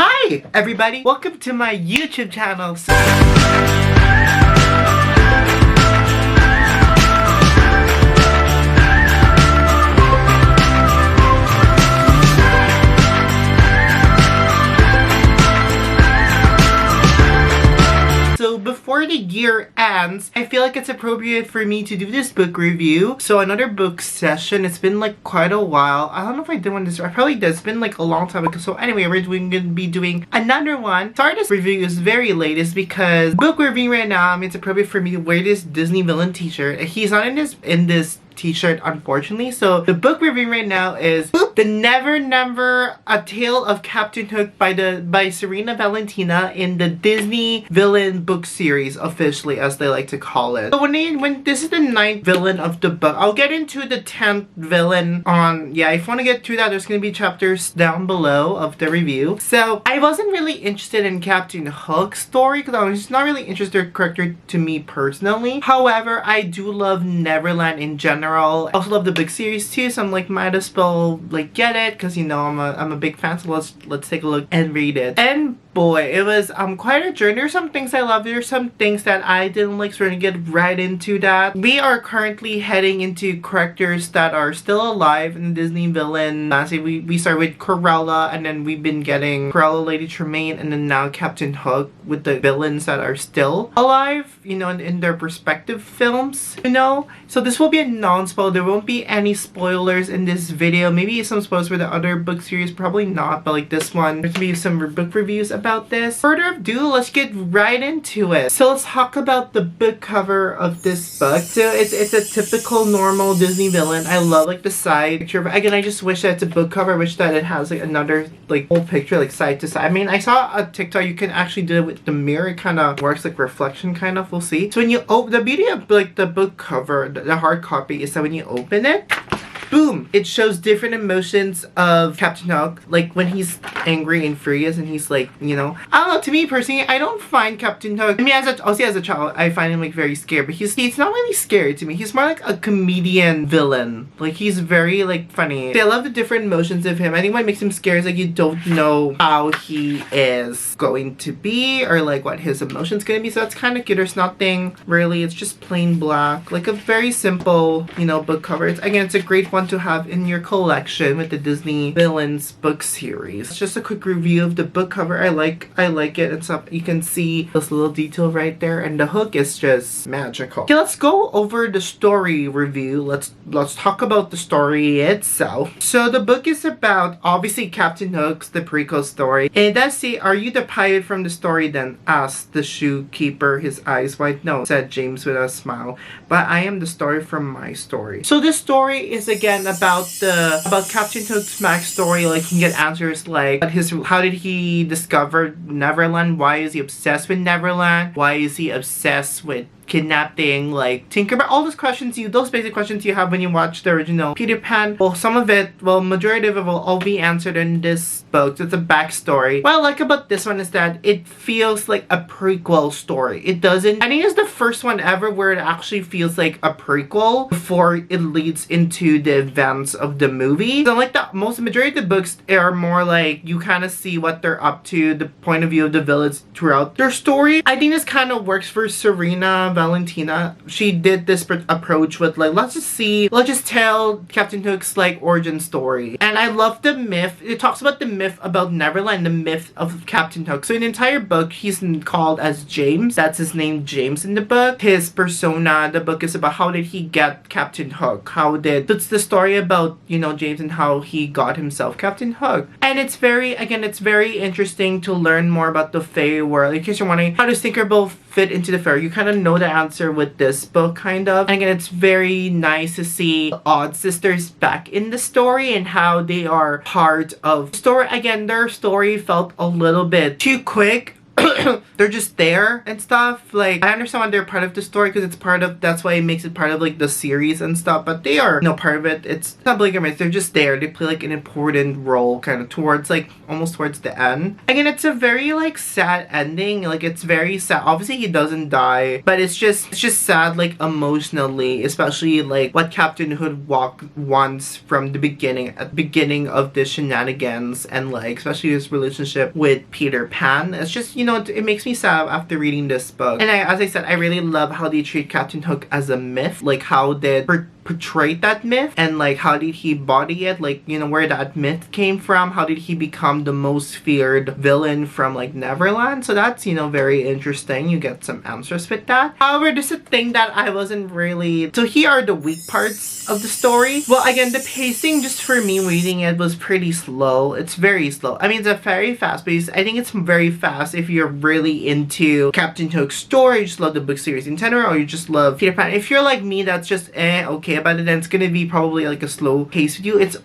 Hi everybody, welcome to my YouTube channel. So before the year ends, I feel like it's appropriate for me to do this book review. So another book session. It's been like quite a while. I don't know if I did one this. I probably did. It's been like a long time ago. So anyway, we're going to be doing another one. Sorry, this review is very late. It's because the book we're reviewing right now, it's appropriate for me to wear this Disney villain t-shirt. He's not in this t-shirt, unfortunately. So the book we're reading right now is The Never Never, A Tale of Captain Hook by Serena Valentino in the Disney Villain book series, officially, as they like to call it. So when this is the 9th villain of the book, I'll get into the 10th villain on, yeah, if you want to get through that, there's going to be chapters down below of the review. So I wasn't really interested in Captain Hook's story because I was just not really interested in the character to me personally. However, I do love Neverland in general. I also love the book series too, so I'm like, might as well like get it because you know I'm a big fan. So let's take a look and read it. And boy, it was quite a journey. There's some things I love. There's some things that I didn't like, so we're gonna get right into that. We are currently heading into characters that are still alive in the Disney villain. We start with Cruella, and then we've been getting Cruella, Lady Tremaine, and then now Captain Hook with the villains that are still alive, you know, in their respective films, you know. So this will be a non-spoiler. There won't be any spoilers in this video. Maybe some spoilers for the other book series, probably not, but like this one, there's gonna be some book reviews about this. Further ado, let's get right into it. So let's talk about the book cover of this book. So it's a typical normal Disney villain. I love like the side picture, but again, I just wish that it's a book cover. I wish that it has like another like whole picture like side to side. I mean, I saw a TikTok you can actually do it with the mirror. It kind of works like reflection kind of. We'll see. So when you open the beauty of like the book cover, the hard copy, is that when you open it, boom, it shows different emotions of Captain Hook, like when he's angry and furious and he's like, you know, I don't know, to me personally, I don't find Captain Hook, I mean, obviously as a child, I find him like very scary, but he's not really scary to me. He's more like a comedian villain. Like he's very like funny. See, I love the different emotions of him. I think what makes him scary is like you don't know how he is going to be or like what his emotions gonna be. So that's kind of cute. There's nothing really. It's just plain black, like a very simple, you know, book cover. Again, it's a great one to have in your collection with the Disney Villains book series. It's just a quick review of the book cover. I like it and stuff. You can see this little detail right there, and the hook is just magical. Okay, let's go over the story review. Let's talk about the story itself. So the book is about obviously Captain Hook's the prequel story. And it does say, "Are you the pirate from the story then?" asked the shoe keeper, his eyes wide. "No," said James with a smile, "but I am the story from my story." So this story is again about Captain Hook's backstory. Like you can get answers like how did he discover Neverland? Why is he obsessed with Neverland? Why is he obsessed with kidnapping like Tinkerbell? All those basic questions you have when you watch the original Peter Pan. Well, majority of it will all be answered in this book. So it's a backstory. What I like about this one is that it feels like a prequel story. It doesn't, I think it's the first one ever where it actually feels like a prequel before it leads into the events of the movie. So like the majority of the books are more like you kind of see what they're up to, the point of view of the villains throughout their story. I think this kind of works for Serena Valentino. She did this approach with like, let's just tell Captain Hook's like origin story. And I love the myth. It talks about the myth about Neverland, the myth of Captain Hook. So in the entire book, he's called as James. That's his name, James, in the book. His persona, the book is about how did he get Captain Hook? It's the story about, you know, James and how he got himself Captain Hook. And it's very interesting to learn more about the fairy world. In case you're wondering, how does Tinkerbell fit into the fairy? You kind of know the answer with this book, kind of. And again, it's very nice to see the Odd Sisters back in the story and how they are part of the story. Again, their story felt a little bit too quick they're just there and stuff. Like, I understand why they're part of the story because it's part of, that's why it makes it part of like the series and stuff, but they are no part of it. It's not Blakeamites, they're just there. They play like an important role kind of towards like almost towards the end. Again, it's a very like sad ending. Like, it's very sad. Obviously he doesn't die, but it's just sad like emotionally, especially like what Captain Hook wants from the beginning, at the beginning of the shenanigans, and like especially his relationship with Peter Pan. It's just, you know, it makes me sad after reading this book. And as I said, I really love how they treat Captain Hook as a myth, like how they portrayed that myth, and like how did he body it, like, you know, where that myth came from, how did he become the most feared villain from like Neverland. So that's, you know, very interesting. You get some answers with that. However, there's a thing that I wasn't really, so here are the weak parts of the story. Well, again, the pacing just for me reading it was pretty slow. It's very slow. I mean, it's a very fast pace. I think it's very fast if you're really into Captain Hook's story, you just love the book series in general, or you just love Peter Pan. If you're like me, that's just okay about it, then it's gonna be probably like a slow pace with you. It's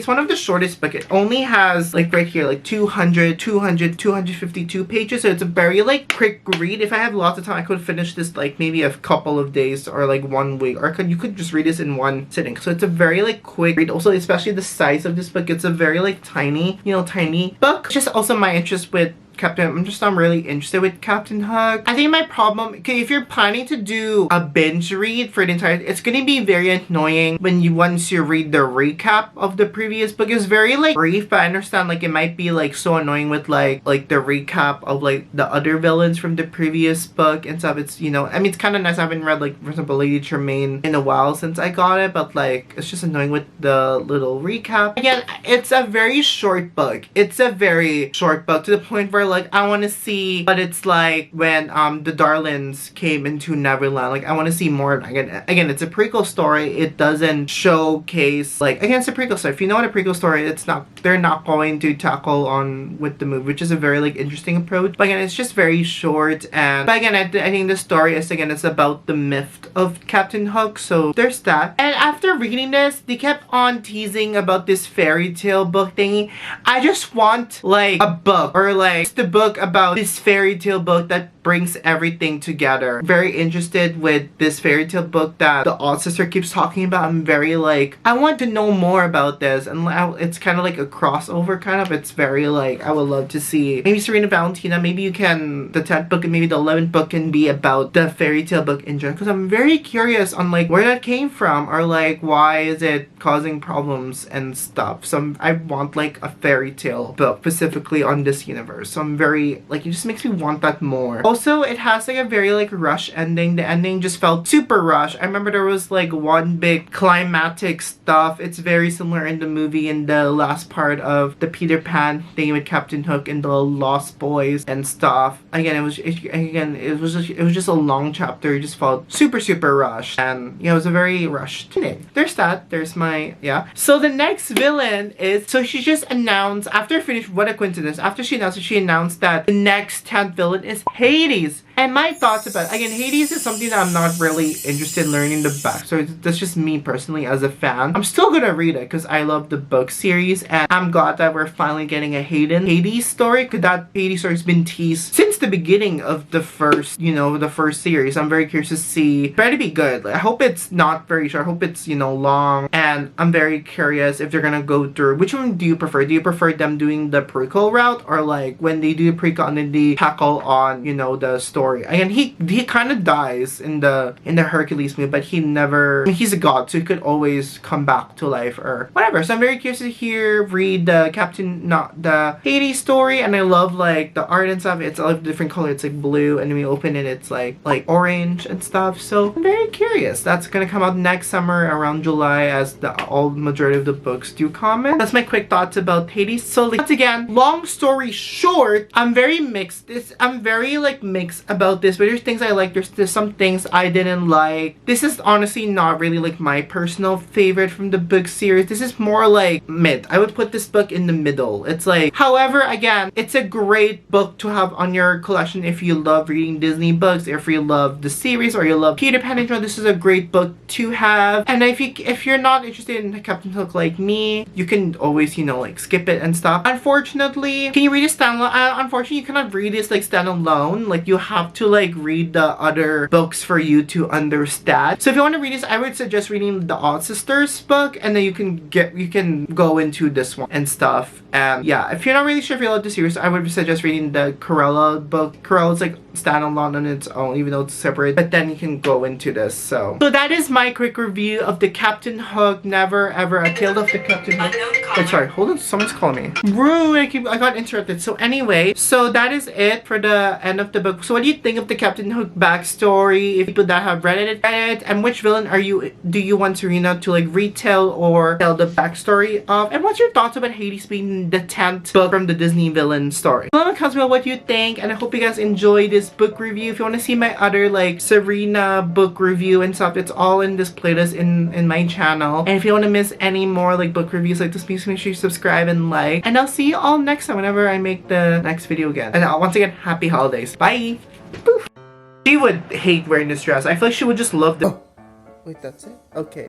one of the shortest books. It only has like right here like 252 pages, so it's a very like quick read. If I have lots of time, I could finish this like maybe a couple of days or like 1 week, or you could just read this in one sitting. So it's a very like quick read. Also, especially the size of this book, it's a very like tiny, you know, tiny book. It's just also my interest with I'm not really interested with Captain Hook. I think my problem, okay, if you're planning to do a binge read for the entire, it's gonna be very annoying when once you read the recap of the previous book. It's very like brief, but I understand like it might be like so annoying with like the recap of like the other villains from the previous book and stuff. It's, you know, I mean, it's kind of nice. I haven't read like, for example, Lady Tremaine in a while since I got it, but like it's just annoying with the little recap. Again, it's a very short book. It's a very short book to the point where like I want to see what it's like when the Darlings came into Neverland. Like, I want to see more. Again, it's a prequel story. It doesn't showcase, like, again, it's a prequel story. If you know what a prequel story, it's not, they're not going to tackle on with the movie, which is a very like interesting approach. But again, it's just very short. And but again, I think the story is, again, it's about the myth of Captain Hook. So there's that. And after reading this, they kept on teasing about this fairy tale book thingy. I just want like a book, or like just a book about this fairy tale book that brings everything together. Very interested with this fairy tale book that the Odd Sister keeps talking about. I'm very like, I want to know more about this, and it's kind of like a crossover kind of. It's very like, I would love to see maybe Serena Valentino, maybe you can, the 10th book and maybe the 11th book can be about the fairy tale book in general, because I'm very curious on like where that came from, or like why is it causing problems and stuff. So I want like a fairy tale book specifically on this universe. So I'm very like, it just makes me want that more. Also, it has like a very like rush ending. The ending just felt super rushed. I remember there was like one big climatic stuff. It's very similar in the movie, in the last part of the Peter Pan thing with Captain Hook and the Lost Boys and stuff. Again, it was just a long chapter. It just felt super rushed, and yeah, it was a very rushed thing. There's that. There's my, yeah. So the next villain is, so she just announced after finished, what a coincidence, after she announced that the next 10th villain is Hades. And my thoughts about it, again, Hades is something that I'm not really interested in learning the backstory. That's just me personally as a fan. I'm still gonna read it because I love the book series, and I'm glad that we're finally getting a Hades story, because that Hades story has been teased since the beginning of the first, you know, the first series. I'm very curious to see. It better be good. Like, I hope it's not very short. I hope it's, you know, long. And I'm very curious if they're gonna go through, which one do you prefer? Do you prefer them doing the prequel route, or like when they do the prequel and then they tackle on, you know, the story? Again, he kind of dies in the Hercules movie, but he never, I mean, he's a god, so he could always come back to life or whatever. So I'm very curious to read the Hades story, and I love like the art and stuff. It's a different color. It's like blue, and when we open it, it's like orange and stuff. So I'm very curious. That's gonna come out next summer around July, as the majority of the books do come in. That's my quick thoughts about Hades. So like, once again, long story short, I'm very mixed. I'm very like mixed about this, but there's things I like, there's some things I didn't like. This is honestly not really like my personal favorite from the book series. This is more like mid. I would put this book in the middle. It's like, however, again, it's a great book to have on your her collection if you love reading Disney books, if you love the series, or you love Peter Pan and John, this is a great book to have. And if you're not interested in Captain Hook like me, you can always, you know, like skip it and stuff. Unfortunately, can you read it standalone? Unfortunately, you cannot read this like standalone. Like you have to like read the other books for you to understand. So if you want to read this, I would suggest reading the Odd Sisters book, and then you can go into this one and stuff. And yeah, if you're not really sure if you love the series, I would suggest reading the Cruella book. Cruella's like standalone on its own, even though it's separate, but then you can go into this. So that is my quick review of the Captain Hook Never Ever A Tale of the Captain Hook. Wait, sorry, hold on, someone's calling me. Rude, I got interrupted. So anyway, so that is it for the end of the book. So what do you think of the Captain Hook backstory? If people that have read it, and which villain do you want Serena to like retell or tell the backstory of? And what's your thoughts about Hades being the 10th book from the Disney villain story? Let me comment about what you think, and I hope you guys enjoyed this book review. If you want to see my other like Serena book review and stuff, it's all in this playlist in my channel. And if you want to miss any more like book reviews like this, please make sure you subscribe and like. And I'll see you all next time whenever I make the next video again. And once again, happy holidays. Bye! Poof. She would hate wearing this dress. I feel like she would just love this. Oh, wait, that's it? Okay.